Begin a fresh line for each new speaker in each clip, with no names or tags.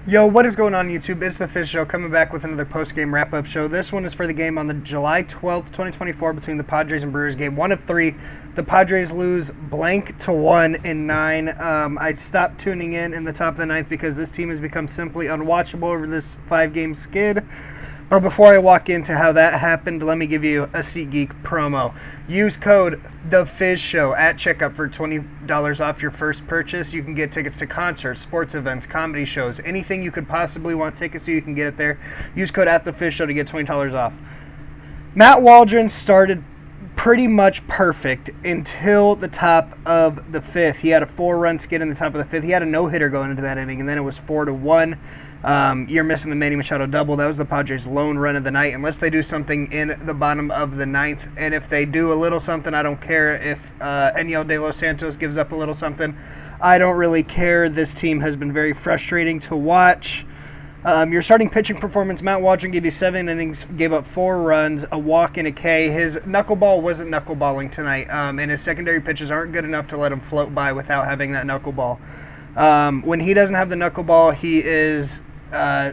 Yo, what is going on YouTube? It's the Fish Show coming back with another post-game wrap-up show. This one is for the game on the July 12th, 2024 between the Padres and Brewers. Game 1 of 3. The Padres lose blank to 1 in 9. I stopped tuning in the top of the ninth because this team has become simply unwatchable over this 5-game skid. But before I walk into how that happened, let me give you a SeatGeek promo. Use code TheFizShow at checkout for $20 off your first purchase. You can get tickets to concerts, sports events, comedy shows, anything you could possibly want tickets to, you can get it there. Use code at TheFizShow to get $20 off. Matt Waldron started pretty much perfect until the top of the 5th. He had a 4-run skid in the top of the 5th. He had a no-hitter going into that inning, and then it was 4-1. You're missing the Manny Machado double. That was the Padres' lone run of the night, unless they do something in the bottom of the 9th. And if they do a little something, I don't care. If Enyel De Los Santos gives up a little something, I don't really care. This team has been very frustrating to watch. Your starting pitching performance, Matt Waldron gave you 7 innings, gave up 4 runs, a walk, and a K. His knuckleball wasn't knuckleballing tonight, and his secondary pitches aren't good enough to let him float by without having that knuckleball. When he doesn't have the knuckleball, he is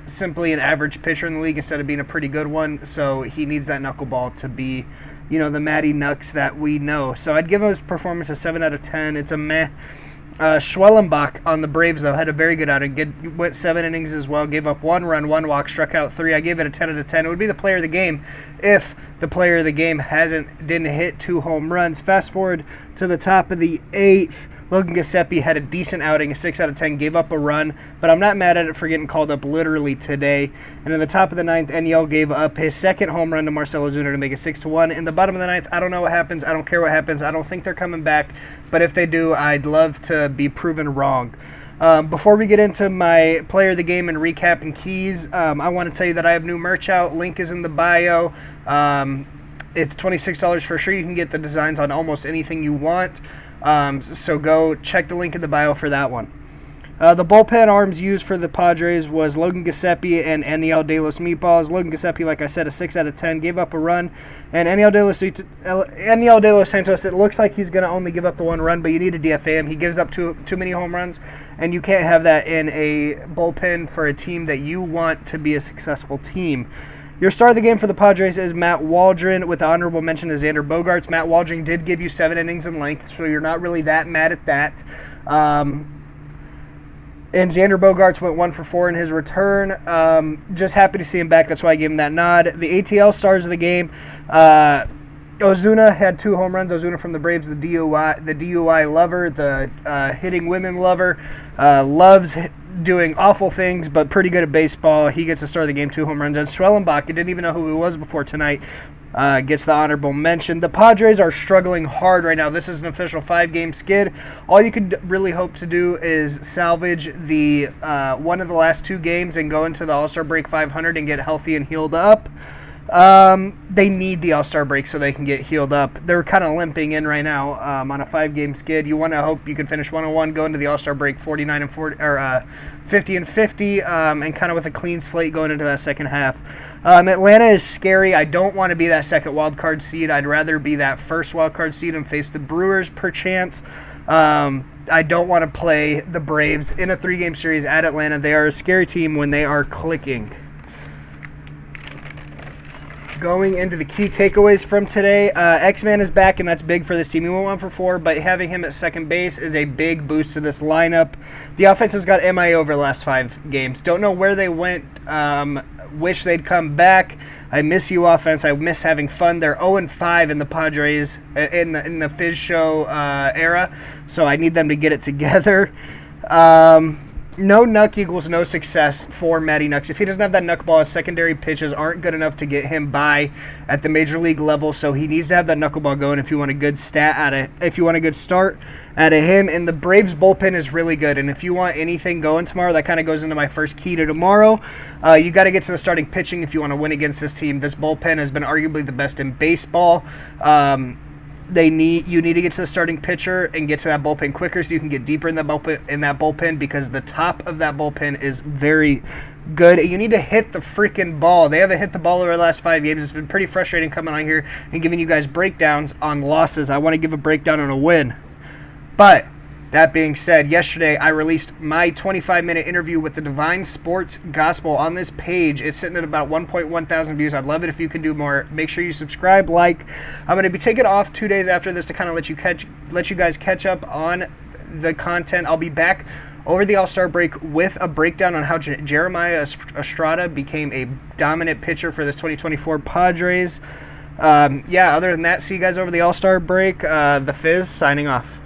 simply an average pitcher in the league instead of being a pretty good one, so he needs that knuckleball to be, the Matty Knucks that we know. So I'd give his performance a 7 out of 10. It's a meh. Schwellenbach on the Braves, though, had a very good outing. Went 7 innings as well, gave up 1 run, 1 walk, struck out 3. I gave it a 10 out of 10. It would be the player of the game if the player of the game didn't hit 2 home runs. Fast forward to the top of the 8th. Logan Giuseppe had a decent outing, a 6 out of 10, gave up a run, but I'm not mad at it for getting called up literally today. And in the top of the 9th, Enyel gave up his 2nd home run to Marcell Ozuna to make it 6-1. In the bottom of the 9th, I don't know what happens. I don't care what happens. I don't think they're coming back, but if they do, I'd love to be proven wrong. Before we get into my player of the game and recap and keys, I want to tell you that I have new merch out. Link is in the bio. It's $26 for sure. You can get the designs on almost anything you want. So go check the link in the bio for that one. The bullpen arms used for the Padres was Logan Giuseppe and Enyel De Los Meatballs. Logan Giuseppe, like I said, a 6 out of 10, gave up a run. And Enyel De Los Santos, it looks like he's going to only give up the 1 run, but you need to DFA him. He gives up too many home runs, and you can't have that in a bullpen for a team that you want to be a successful team. Your star of the game for the Padres is Matt Waldron, with the honorable mention to Xander Bogaerts. Matt Waldron did give you 7 innings in length, so you're not really that mad at that. And Xander Bogaerts went 1 for 4 in his return. Just happy to see him back. That's why I gave him that nod. The ATL stars of the game, Ozuna had 2 home runs. Ozuna from the Braves, the DUI lover, the hitting women lover, loves doing awful things, but pretty good at baseball. He gets the start of the game, 2 home runs. And Schwellenbach, I didn't even know who he was before tonight, gets the honorable mention. The Padres are struggling hard right now. This is an official 5-game skid. All you could really hope to do is salvage the one of the last 2 games and go into the All-Star break 500 and get healthy and healed up. They need the All-Star break so they can get healed up. They're kind of limping in right now on a 5-game skid. You want to hope you can finish 101, go into the All-Star break 49 and 40 or 50 and 50, and kind of with a clean slate going into that second half. Atlanta is scary. I don't want to be that second wild card seed. I'd rather be that first wild card seed and face the Brewers perchance. I don't want to play the Braves in a 3-game series at Atlanta. They are a scary team when they are clicking. Going into the key takeaways from today, X-Man is back, and that's big for this team. He went 1 for 4, but having him at second base is a big boost to this lineup. The offense has got MIA over the last 5 games. Don't know where they went. Wish they'd come back. I miss you, offense. I miss having fun. They're 0-5 in the Padres, in the Fizz Show era, so I need them to get it together. No knuck equals no success for Matty Knucks. If he doesn't have that knuckleball, his secondary pitches aren't good enough to get him by at the major league level. So he needs to have that knuckleball going if you want a good start out of him. And the Braves bullpen is really good. And if you want anything going tomorrow, that kind of goes into my first key to tomorrow. You got to get to the starting pitching if you want to win against this team. This bullpen has been arguably the best in baseball. You need to get to the starting pitcher and get to that bullpen quicker so you can get deeper in that bullpen because the top of that bullpen is very good. You need to hit the freaking ball. They haven't hit the ball over the last 5 games. It's been pretty frustrating coming on here and giving you guys breakdowns on losses. I want to give a breakdown on a win. But That being said, yesterday I released my 25-minute interview with the Divine Sports Gospel on this page. It's sitting at about 1.1 thousand views. I'd love it if you could do more. Make sure you subscribe, like. I'm going to be taking off 2 days after this to kind of let you guys catch up on the content. I'll be back over the All-Star break with a breakdown on how Jeremiah Estrada became a dominant pitcher for this 2024 Padres. Other than that, see you guys over the All-Star break. The Fizz signing off.